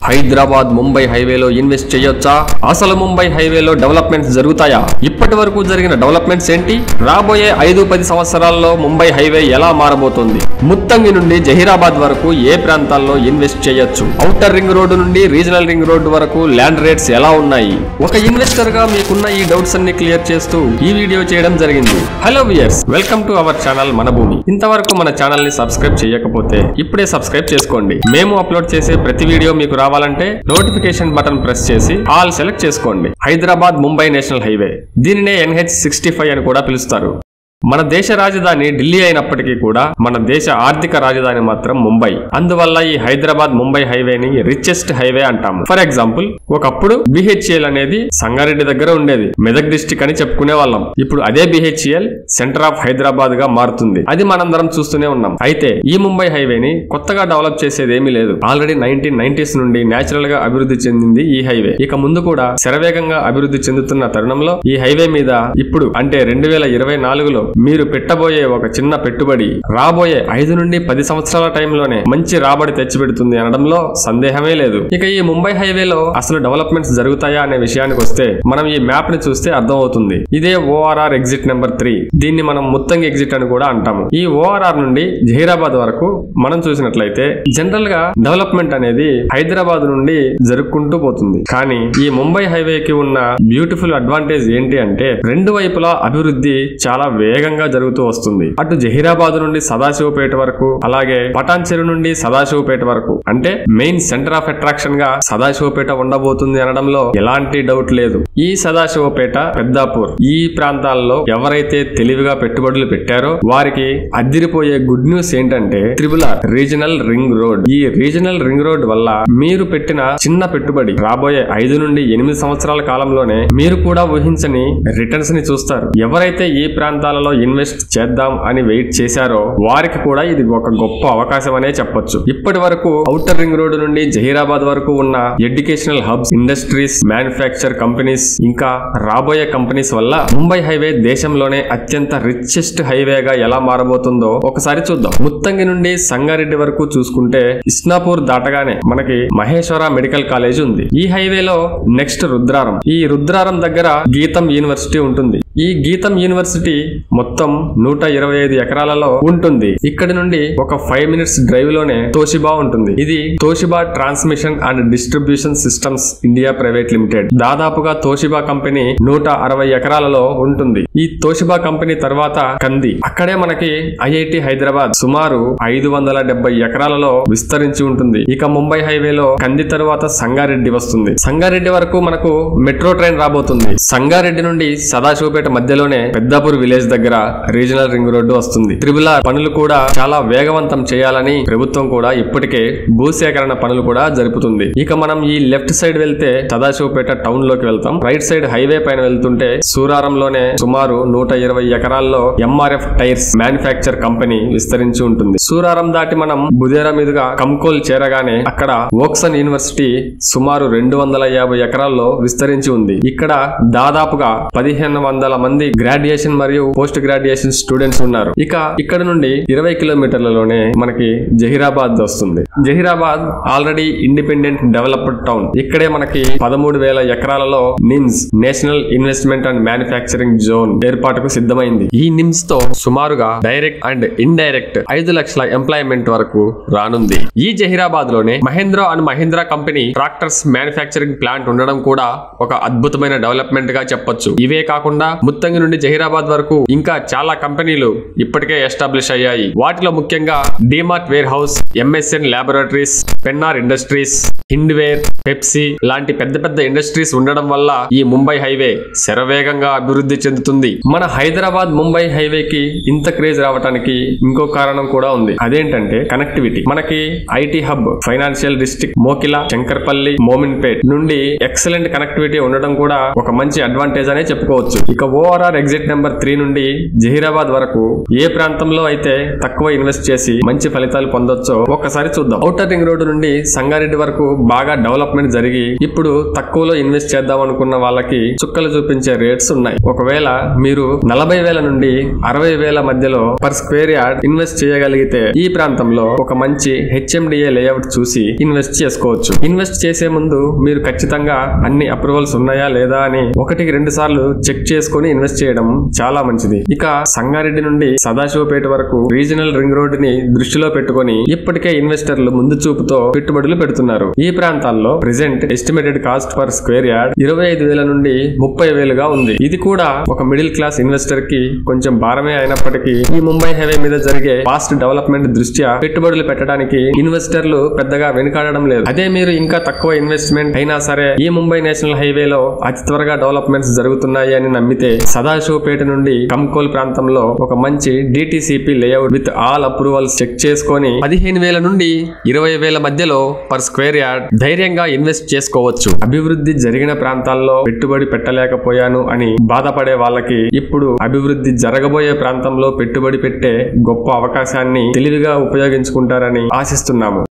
హైదరాబాద్ ముంబై హైవేలో ఇన్వెస్ట్ చేయొచ్చా? అసలు ముంబై హైవేలో డెవలప్మెంట్స్ జరుగుతాయా? ఇప్పటి వరకు జరిగిన డెవలప్మెంట్స్ ఏంటి? రాబోయే 5-10 సంవత్సరాల్లో ముంబై హైవే ఎలా మారబోతోంది? ముత్తంగి నుండి జహీరాబాద్ వరకు ఏ ప్రాంతాల్లో ఇన్వెస్ట్ చేయొచ్చు? ఔటర్ రింగ్ రోడ్డు నుండి రీజనల్ రింగ్ రోడ్డు వరకు ల్యాండ్ రేట్స్ ఎలా ఉన్నాయి? ఒక ఇన్వెస్టర్ గా మీకున్న ఈ డౌట్స్ అన్ని క్లియర్ చేస్తూ ఈ వీడియో చేయడం జరిగింది. Hello viewers, welcome to our channel మన భూమి. ఇంతవరకు మన ఛానల్ ని సబ్స్క్రైబ్ చేయకపోతే ఇప్పుడే సబ్స్క్రైబ్ చేసుకోండి. మేము అప్లోడ్ చేసే ప్రతి వీడియో మీకు రావాలంటే నోటిఫికేషన్ బటన్ ప్రెస్ చేసి ఆల్ సెలెక్ట్ చేసుకోండి. హైదరాబాద్ ముంబై నేషనల్ హైవే, దీనినే NH65 అని కూడా పిలుస్తారు. మన దేశ రాజధాని ఢిల్లీ అయినప్పటికీ కూడా మన దేశ ఆర్థిక రాజధాని మాత్రం ముంబై. అందువల్ల ఈ హైదరాబాద్ ముంబై హైవేని రిచెస్ట్ హైవే అంటాము. ఫర్ ఎగ్జాంపుల్, ఒకప్పుడు BHEL అనేది సంగారెడ్డి దగ్గర ఉండేది, మెదక్ డిస్ట్రిక్ట్ అని చెప్పుకునే వాళ్ళం. ఇప్పుడు అదే BHEL సెంటర్ ఆఫ్ హైదరాబాద్ గా మారుతుంది. అది మనందరం చూస్తూనే ఉన్నాం. అయితే ఈ ముంబై హైవేని కొత్తగా డెవలప్ చేసేది ఏమీ లేదు. ఆల్రెడీ 1990s నుండి నేచురల్ గా అభివృద్ధి చెందింది ఈ హైవే. ఇక ముందు కూడా శరవేగంగా అభివృద్ధి చెందుతున్న తరుణంలో ఈ హైవే మీద ఇప్పుడు అంటే 2024లో మీరు పెట్టబోయే ఒక చిన్న పెట్టుబడి రాబోయే 5 నుండి 10 సంవత్సరాల టైంలోనే మంచి రాబడి తెచ్చిపెడుతుంది అనడంలో సందేహమే లేదు. ఇక ఈ ముంబై హైవేలో అసలు డెవలప్మెంట్స్ జరుగుతాయా అనే విషయానికి వస్తే మనం ఈ మ్యాప్ ని చూస్తే అర్థం అవుతుంది. ఇదే ORR ఎగ్జిట్ నెంబర్ 3. దీన్ని మనం ముత్తంగి ఎగ్జిట్ అని కూడా అంటాము. ఈ ORR నుండి జహీరాబాద్ వరకు మనం చూసినట్లయితే జనరల్ గా డెవలప్మెంట్ అనేది హైదరాబాద్ నుండి జరుపుకుంటూ పోతుంది. కానీ ఈ ముంబై హైవేకి ఉన్న బ్యూటిఫుల్ అడ్వాంటేజ్ ఏంటి అంటే రెండు వైపులా అభివృద్ధి చాలా వేగంగా జరుగుతూ వస్తుంది. అటు జహీరాబాద్ నుండి సదాశివపేట వరకు, అలాగే పటాన్చెరు నుండి సదాశివపేట వరకు. అంటే మెయిన్ సెంటర్ ఆఫ్ అట్రాక్షన్ గా సదాశివపేట ఉండబోతుంది అనడంలో ఎలాంటి డౌట్ లేదు. ఈ సదాశివపేట, పెద్దాపూర్ ఈ ప్రాంతాల్లో ఎవరైతే తెలివిగా పెట్టుబడులు పెట్టారో వారికి అదిరిపోయే గుడ్ న్యూస్ ఏంటంటే RRR రీజనల్ రింగ్ రోడ్. ఈ రీజనల్ రింగ్ రోడ్ వల్ల మీరు పెట్టిన చిన్న పెట్టుబడి రాబోయే 5 నుండి 8 సంవత్సరాల కాలంలోనే మీరు కూడా ఊహించని రిటర్న్స్ ని చూస్తారు. ఎవరైతే ఈ ప్రాంతాలలో ఇన్వెస్ట్ చేద్దాం అని వెయిట్ చేశారో వారికి కూడా ఇది ఒక గొప్ప అవకాశం అనే చెప్పొచ్చు. ఇప్పటి వరకు ఔటర్ రింగ్ రోడ్డు నుండి జహీరాబాద్ వరకు ఉన్న educational hubs, industries, manufacture companies, ఇంకా రాబోయే కంపెనీస్ వల్ల ముంబై హైవే దేశంలోనే అత్యంత రిచెస్ట్ హైవేగా ఎలా మారబోతుందో ఒకసారి చూద్దాం. ముత్తంగి నుండి సంగారెడ్డి వరకు చూసుకుంటే ఇస్నాపూర్ దాటగానే మనకి మహేశ్వర మెడికల్ కాలేజ్ ఉంది. ఈ హైవేలో నెక్స్ట్ రుద్రారం. ఈ రుద్రారం దగ్గర గీతం యూనివర్సిటీ ఉంటుంది. ఈ గీతం యూనివర్సిటీ మొత్తం 125 ఎకరాలలో ఉంటుంది. ఇక్కడి నుండి ఒక 5 minutes డ్రైవ్ లోనే తోషిబా ఉంటుంది. ఇది Toshiba transmission and distribution systems India private limited. దాదాపుగా తోషిబా కంపెనీ 160 ఎకరాలలో ఉంటుంది. ఈ తోషిబా కంపెనీ తర్వాత కంది, అక్కడే మనకి IIT హైదరాబాద్ సుమారు 570 ఎకరాలలో విస్తరించి ఉంటుంది. ఇక ముంబై హైవేలో కంది తర్వాత సంగారెడ్డి వస్తుంది. సంగారెడ్డి వరకు మనకు మెట్రో ట్రైన్ రాబోతుంది. సంగారెడ్డి నుండి సదాశివపేట మధ్యలోనే పెద్దాపూర్ విలేజ్ దగ్గర రీజనల్ రింగ్ రోడ్డు వస్తుంది. RRR పనులు కూడా చాలా వేగవంతం చేయాలని ప్రభుత్వం కూడా ఇప్పటికే భూసేకరణ పనులు కూడా జరుపుతుంది. ఇక మనం ఈ లెఫ్ట్ సైడ్ వెళ్తే సదాశివపేట టౌన్ లోకి వెళ్తాం. రైట్ సైడ్ హైవే పైన వెళ్తుంటే సూరారంలోనే సుమారు 120 ఎకరాల్లో MRF టైర్స్ మ్యానుఫ్యాక్చర్ కంపెనీ విస్తరించి ఉంటుంది. సూరారం దాటి మనం బుదేరా మీదుగా కంకోల్ చేరగానే అక్కడ వోక్సన్ యూనివర్సిటీ సుమారు 250 ఎకరాల్లో విస్తరించి ఉంది. ఇక్కడ దాదాపుగా 1500 మంది గ్రాడ్యుయేషన్ మరియు పోస్ట్ గ్రాడ్యుయేషన్ స్టూడెంట్స్ ఉన్నారు. ఇక ఇక్కడ నుండి 20 కిలోమీటర్లలోనే మనకి జహీరాబాద్ వస్తుంది. Zaheerabad already independent developed town. ఇక్కడే మనకి 13,000 ఎకరాలలో NIMS national investment and manufacturing zone ఏర్పాటుకు సిద్ధమైంది. ఈ నిమ్స్ తో సుమారుగా డైరెక్ట్ అండ్ ఇండైరెక్ట్ 5 లక్షల ఎంప్లాయ్మెంట్ వరకు రానుంది. ఈ జహీరాబాద్ లోనే Mahindra and Mahindra company tractors manufacturing plant ఉండడం కూడా ఒక అద్భుతమైన డెవలప్మెంట్ గా చెప్పొచ్చు. ఇవే కాకుండా ముత్తంగి నుండి జహీరాబాద్ వరకు ఇంకా చాలా కంపెనీలు ఇప్పటికే ఎస్టాబ్లిష్ అయ్యాయి. వాటిలో ముఖ్యంగా DMart warehouse, MSN laboratories, Pennar industries, Hindware, Pepsi లాంటి పెద్ద పెద్ద ఇండస్ట్రీస్ ఉండడం వల్ల ఈ ముంబై హైవే శరవేగంగా అభివృద్ధి చెందుతుంది. మన హైదరాబాద్ ముంబై హైవేకి ఇంత క్రేజ్ రావడానికి ఇంకో కారణం కూడా ఉంది. అదేంటంటే కనెక్టివిటీ. మనకి IT hub, financial district, Mokila, Shankarpalli, Mominpet నుండి ఎక్సలెంట్ కనెక్టివిటీ ఉండడం కూడా ఒక మంచి అడ్వాంటేజ్ అనే చెప్పుకోవచ్చు. ఇక ORR ఎగ్జిట్ నెంబర్ 3 నుండి జహీరాబాద్ వరకు ఏ ప్రాంతంలో అయితే తక్కువ ఇన్వెస్ట్ చేసి మంచి ఫలితాలు పొందొచ్చో ఒక్కసారి చూద్దాం. ఔటర్ రింగ్ రోడ్డు నుండి సంగారెడ్డి వరకు బాగా డెవలప్మెంట్ జరిగి ఇప్పుడు తక్కువలో ఇన్వెస్ట్ చేద్దాం అనుకున్న వాళ్ళకి చుక్కలు చూపించే రేట్స్ ఉన్నాయి. ఒకవేళ మీరు 40,000 నుండి 60,000 మధ్యలో పర్ స్క్వేర్ యార్డ్ ఇన్వెస్ట్ చేయగలిగితే ఈ ప్రాంతంలో ఒక మంచి HMDA లేఅవుట్ చూసి ఇన్వెస్ట్ చేసుకోవచ్చు. ఇన్వెస్ట్ చేసే ముందు మీరు ఖచ్చితంగా అన్ని అప్రూవల్స్ ఉన్నాయా లేదా అని 1-2 సార్లు చెక్ చేసుకుని ఇన్వెస్ట్ చేయడం చాలా మంచిది. ఇక సంగారెడ్డి నుండి సదాశివపేట వరకు రీజనల్ రింగ్ రోడ్ ని దృష్టిలో పెట్టుకుని ఇప్పటికే ఇన్వెస్టర్లు ముందు చూపుతో పెట్టుబడులు పెడుతున్నారు. ఈ ప్రాంతాల్లో present estimated cost per square yard 25,000 నుండి 30,000గా ఉంది. ఇది కూడా ఒక మిడిల్ క్లాస్ ఇన్వెస్టర్ కి కొంచెం భారమే అయినప్పటికీ ఈ ముంబై హైవే మీద జరిగే ఫాస్ట్ డెవలప్మెంట్ దృష్ట్యా పెట్టుబడులు పెట్టడానికి ఇన్వెస్టర్లు పెద్దగా వెనుకాడడం లేదు. అదే మీరు ఇంకా తక్కువ ఇన్వెస్ట్మెంట్ అయినా సరే ఈ ముంబై నేషనల్ హైవేలో అతి త్వరగా డెవలప్మెంట్స్ జరుగుతున్నాయి అని నమ్మితే సదాశివపేట నుండి కంకోల్ ప్రాంతంలో ఒక మంచి DTCP layout with all approvals check చేసుకొని 15,000 నుండి 20,000 మధ్యలో పర్ స్క్వేర్ యార్డ్ ధైర్యంగా ఇన్వెస్ట్ చేసుకోవచ్చు. అభివృద్ధి జరిగిన ప్రాంతాల్లో పెట్టుబడి పెట్టలేకపోయాను అని బాధపడే వాళ్ళకి ఇప్పుడు అభివృద్ధి జరగబోయే ప్రాంతంలో పెట్టుబడి పెట్టే గొప్ప అవకాశాన్ని తెలివిగా ఉపయోగించుకుంటారని ఆశిస్తున్నాము.